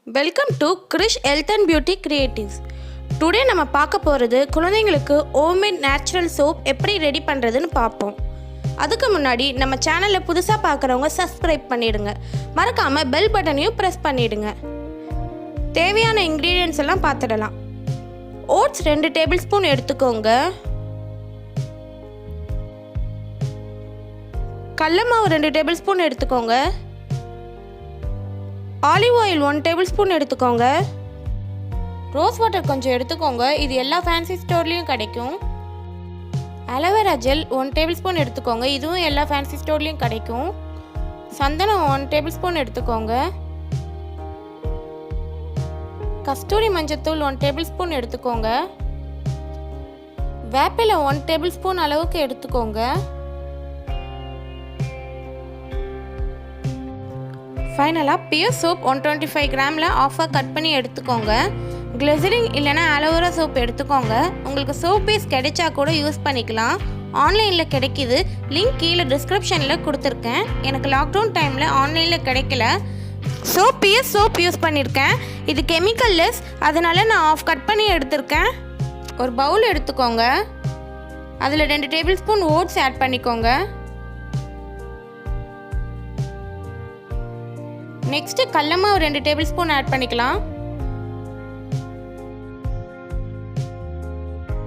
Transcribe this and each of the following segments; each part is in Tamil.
Welcome to Krish health and beauty creatives. Today நம்ம பார்க்க போகிறது குழந்தைங்களுக்கு ஹோம்மேட் நேச்சுரல் சோப் எப்படி ரெடி பண்ணுறதுன்னு பார்ப்போம். அதுக்கு முன்னாடி நம்ம சேனலில் புதுசாக பார்க்குறவங்க சப்ஸ்கிரைப் பண்ணிவிடுங்க. மறக்காமல் பெல் பட்டனையும் ப்ரெஸ் பண்ணிவிடுங்க. தேவையான இன்க்ரீடியன்ட்ஸ் எல்லாம் பார்த்துடலாம். ஓட்ஸ் 2 டேபிள் ஸ்பூன் எடுத்துக்கோங்க. கடலை மாவு 2 டேபிள் ஸ்பூன் எடுத்துக்கோங்க. ஆலிவ் ஆயில் 1 டேபிள் ஸ்பூன் எடுத்துக்கோங்க. ரோஸ் வாட்டர் கொஞ்சம் எடுத்துக்கோங்க. இது எல்லா ஃபேன்சி ஸ்டோர்லேயும் கிடைக்கும். அலோவேரா ஜெல் 1 டேபிள் ஸ்பூன் எடுத்துக்கோங்க. இதுவும் எல்லா ஃபேன்சி ஸ்டோர்லேயும் கிடைக்கும். சந்தனம் 1 டேபிள் ஸ்பூன் எடுத்துக்கோங்க. கஸ்தூரி மஞ்சத்தூள் 1 டேபிள் ஸ்பூன் எடுத்துக்கோங்க. வேப்பிலை 1 டேபிள் ஸ்பூன் அளவுக்கு எடுத்துக்கோங்க. ஃபைனலாக பியர் சோப் 125 கிராமில் ஆஃபாக கட் பண்ணி எடுத்துக்கோங்க. கிளிசரின் இல்லைனா அலோவேரா சோப் எடுத்துக்கோங்க. உங்களுக்கு சோப் பேஸ் கிடைச்சா கூட யூஸ் பண்ணிக்கலாம். ஆன்லைனில் கிடைக்கிது. லிங்க் கீழே டிஸ்கிரிப்ஷனில் கொடுத்துருக்கேன். எனக்கு லாக்டவுன் டைமில் ஆன்லைனில் கிடைக்கல. பியர் சோப் யூஸ் பண்ணியிருக்கேன். இது கெமிக்கல் லெஸ், அதனால் நான் ஆஃப் கட் பண்ணி எடுத்திருக்கேன். ஒரு பவுல் எடுத்துக்கோங்க. அதில் 2 டேபிள் ஸ்பூன் ஓட்ஸ் ஆட் பண்ணிக்கோங்க. நெக்ஸ்ட்டு கடலை மாவு 2 டேபிள் ஸ்பூன் ஆட் பண்ணிக்கலாம்.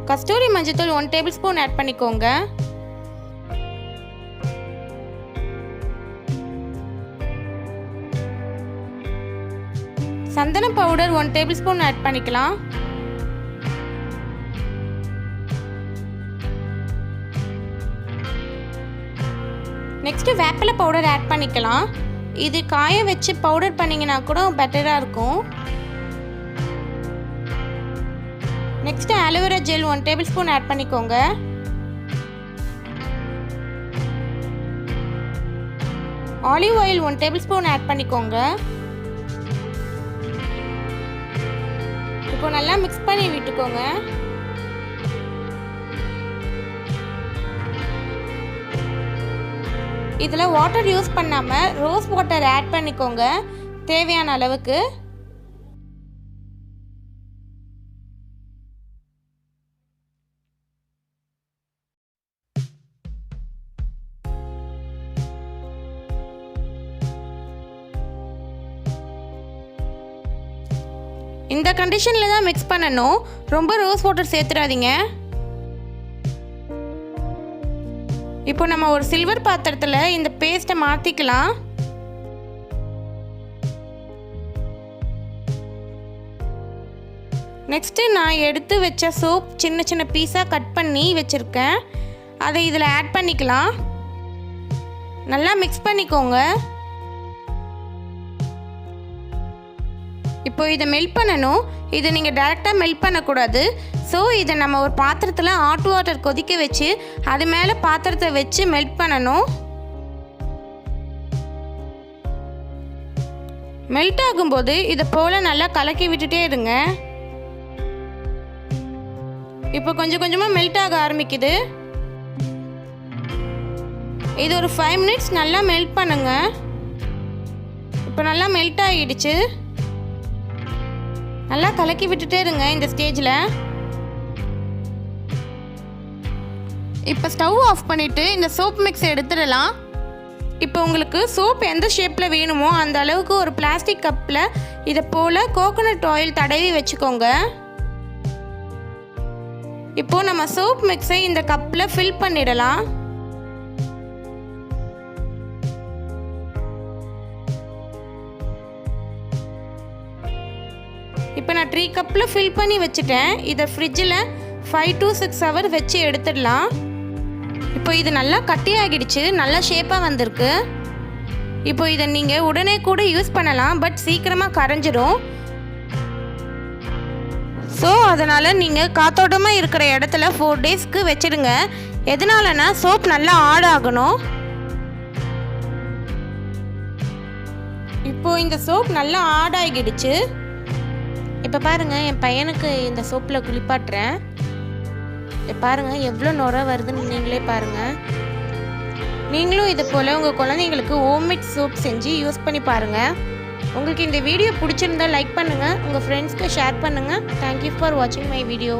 கஸ்தூரி மஞ்சத்தூள் 1 டேபிள் ஸ்பூன் ஆட் பண்ணிக்கோங்க. சந்தன பவுடர் 1 டேபிள் ஸ்பூன் ஆட் பண்ணிக்கலாம். நெக்ஸ்ட்டு வேப்பிலை பவுடர் ஆட் பண்ணிக்கலாம். இது காய வச்சு பவுடர் பண்ணிங்கன்னா கூட பெட்டராக இருக்கும். Next aloe vera gel 1 table spoon add பண்ணிக்கோங்க. Olive oil 1 table spoon add பண்ணிக்கோங்க. இப்போ நல்லா மிக்ஸ் பண்ணி விட்டுக்கோங்க. இதில் வாட்டர் யூஸ் பண்ணாமல் ரோஸ் வாட்டர் ஆட் பண்ணிக்கோங்க தேவையான அளவுக்கு. இந்த கண்டிஷனில் தான் மிக்ஸ் பண்ணணும். ரொம்ப ரோஸ் வாட்டர் சேர்த்துடாதீங்க. இப்போ நம்ம ஒரு சில்வர் பாத்திரத்தில் இந்த பேஸ்ட்டை மாற்றிக்கலாம். நெக்ஸ்ட்டு நான் எடுத்து வச்ச சோப் சின்ன சின்ன பீஸாக கட் பண்ணி வச்சுருக்கேன். அதை இதில் ஆட் பண்ணிக்கலாம். நல்லா மிக்ஸ் பண்ணிக்கோங்க. இப்போ இதை மெல்ட் பண்ணணும். இதை நீங்கள் டைரெக்டாக மெல்ட் பண்ணக்கூடாது. ஸோ இதை நம்ம ஒரு பாத்திரத்தில் ஹாட் வாட்டர் கொதிக்க வச்சு அது மேலே பாத்திரத்தை வச்சு மெல்ட் பண்ணணும். மெல்ட் ஆகும்போது இதை போல் நல்லா கலக்கி விட்டுட்டே இருங்க. இப்போ கொஞ்சம் கொஞ்சமாக மெல்ட் ஆக ஆரம்பிக்குது. இது ஒரு 5 மினிட்ஸ் நல்லா மெல்ட் பண்ணுங்க. இப்போ நல்லா மெல்ட் ஆகிடுச்சு. நல்லா கலக்கி விட்டுட்டே இருங்க இந்த ஸ்டேஜில். இப்போ ஸ்டவ் ஆஃப் பண்ணிவிட்டு இந்த சோப் மிக்ஸ் எடுத்துடலாம். இப்போ உங்களுக்கு சோப் எந்த ஷேப்பில் வேணுமோ அந்த அளவுக்கு ஒரு பிளாஸ்டிக் கப்பில் இதை போல் கோகோனட் ஆயில் தடவி வச்சுக்கோங்க. இப்போது நம்ம சோப் மிக்ஸை இந்த கப்பில் ஃபில் பண்ணிடலாம். இப்போ நான் 3 கப்பில் ஃபில் பண்ணி வச்சுட்டேன். இதை ஃப்ரிட்ஜில் 5 to 6 ஹவர் வச்சு எடுத்துடலாம். இப்போ இது நல்லா கட்டியாகிடுச்சு. நல்லா ஷேப்பாக வந்திருக்கு. இப்போ இதை நீங்கள் உடனே கூட யூஸ் பண்ணலாம். பட் சீக்கிரமாக கரைஞ்சிரும். ஸோ அதனால் நீங்கள் காத்தோட்டமாக இருக்கிற இடத்துல 4 டேஸ்க்கு வச்சிடுங்க. எதனாலனா சோப் நல்லா ஆடாகணும். இப்போது இந்த சோப் நல்லா ஆடாகிடுச்சு. இப்போ பாருங்கள், என் பையனுக்கு இந்த சோப்பில் குளிப்பாட்டுறேன். பாருங்கள் எவ்வளோ நுரை வருதுன்னு நீங்களே பாருங்கள். நீங்களும் இது போல் உங்கள் குழந்தைங்களுக்கு ஹோம்மேட் சோப் செஞ்சு யூஸ் பண்ணி பாருங்கள். உங்களுக்கு இந்த வீடியோ பிடிச்சிருந்தா லைக் பண்ணுங்கள், உங்கள் ஃப்ரெண்ட்ஸ்க்கு ஷேர் பண்ணுங்கள். தேங்க்யூ ஃபார் வாட்சிங் மை வீடியோ.